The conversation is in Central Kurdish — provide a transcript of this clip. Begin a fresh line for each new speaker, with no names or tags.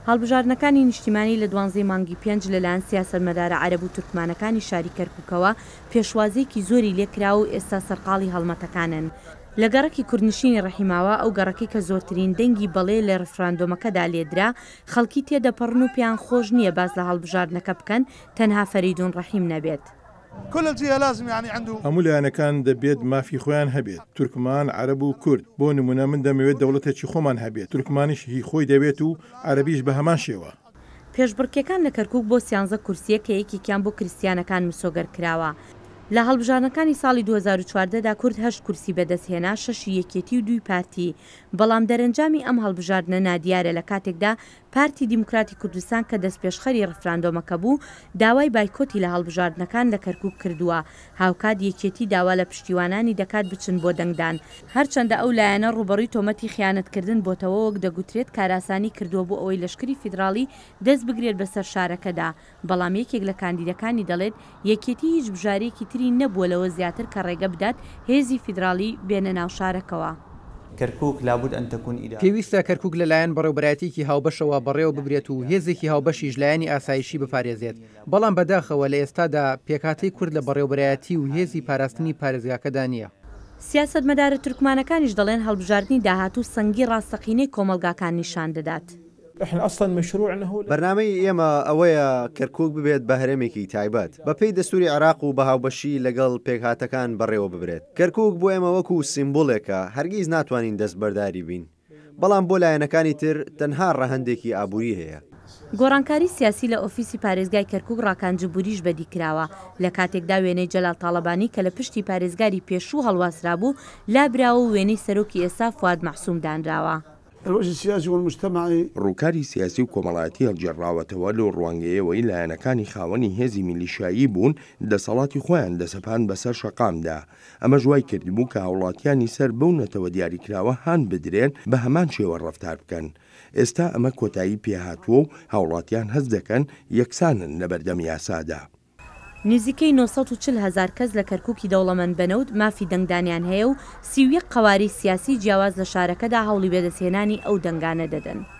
هەڵبژاردنەکانی نیشتیمانی لە 12 مانگی 5 لەلایەن سیاسەتمەدارە عەرەب و تورکمانەکانی شاری کەرکووکەوە پێشوازیەکی زۆری لێکراوە و ئێستا سەرقاڵی هەڵمەتەکانن. لە گەڕەکی کوردنشینی ڕەحیماوە ئەو گەڕەکەی کە زۆرترین دەنگی بەڵێ لە ڕفراندۆمەکەدا لێدرا، خەڵکی تێدەپەڕن و پێیان خۆش نییە باس لە هەڵبژاردنەکە بکەن تەنها فەریدون ڕەحیم نەبێت.
هەموو لایەنەکان دەبێت مافی خۆیان هەبێت، تورکمان، عەرەب و کورد. بۆ نمونە من دەمەوێت دەوڵەتێکی خۆمان هەبێت، تورکمانیش هی خۆی دەبێت و عەرەبیش بە هەمان شێوە.
پێشبڕکێکان لە کەرکووک بۆ 13 کورسیە کە یەکێکیان بۆ کریستیانەکان مسۆگەر کراوە. لە هەڵبژاردنەکانی ساڵی 2014دا کورد 8 کورسی بەدەستهێنا، 6 یەکێتی و 2 پارتی. بەڵام دەرەنجامی ئەم هەڵبژاردنە نادیارە لە کاتێکدا پارتی دیموکراتی کوردستان کە دەستپێشخەری ڕفراندۆمەکە بوو داوای بایکۆتی لە هەڵبژاردنەکان لە کەرکووک کردووە. هاوکات یەکێتی داوا لە پشتیوانانی دەکات بچن بۆ دەنگدان، هەرچەندە ئەو لایەنە ڕوبەڕووی تۆمەتی خیانەتکردن بۆتەوە وەک دەگوترێت کاراسانی کردووە بۆ ئەوەی لەشکری فیدراڵی دەست بگرێت بەسەر شارەکەدا. بەڵام یەکێک لە کاندیدەکانی دەڵێت یەکێتی هیچ بژارێکی تری نەبووە لەوە زیاتر کە ڕێگە بدات هێزی فیدراڵی بێنە ناو شارەکەوە.
پێویستە کەرکووک لەلایەن بەڕێوەبەرایەتێکی هاوبەشەوە بەڕێوە ببرێت و هێزێکی هاوبەشیش لایەنی ئاسایشی بپارێزێت. بەڵام بەداخەوە لە ئێستادا پێکهاتەی کورد لە بەڕێوەبەرایەتی و هێزی پاراستنی پارێزگاکەدا نییە.
سیاسەتمەدارە تورکمانەکانیش دەڵێن هەڵبژاردننی داهاتوو سەنگی ڕاستەقینەی کۆمەلگاکان نیشان دەدات.
بەرنامەی ئێمە ئەوەیە کەرکووک ببێت بە هەرێمێکی تایبەت بەپێی دەستوری عێراق و بە هاوبەشی لەگەڵ پێکهاتەکان بەڕێوە ببرێت. کەرکووک بۆ ئێمە وەکو سیمبۆلێکە، هەرگیز ناتوانین دەستبەرداری بین. بەڵام بۆ لایەنەکانی تر تەنها ڕەهەندێکی ئابووری هەیە.
گۆڕانکاری سیاسی لە ئۆفیسی پارێزگای کەرکووک ڕاکانجبوریش بەدی کراوە لە کاتێکدا وێنەی جەلال تاڵەبانی کە لە پشتی پارێزگاری پێشوو هەڵواسرا بوو لابراوە و وێنەی سەرۆکی ئێستا فواد مەحسووم دانراوە.
ڕووکاری سیاسی و کۆمەڵایەتی هەڵگێڕاوەتەوە لە ڕوانگەیەوەی لایەنەکانی خاوەنی هێزی میلیشایی بوون دەسەڵاتی خۆیان دەسەپان بەسەر شەقامدا. ئەمە ژوای کردبوو کە هاوڵاتیانی سەر بەو نەتەوە دیاریکراوە هان بدرێن بە هەمان شێوە ڕەفتار بکەن. ئێستا ئەمە کۆتایی پێهاتووە و هاوڵاتیان هەست دەکەن یەکسانن لە بەردەم یاسادا.
نزیکەی 940,000 کەس لە کەرکووکی دەوڵەمەند بنەوت مافی دەنگدانیان هەیە و 31 قەواری سیاسی جیاواز لە شارەکەدا هەوڵی بەدەستهێنانی ئەو دەنگانە دەدەن.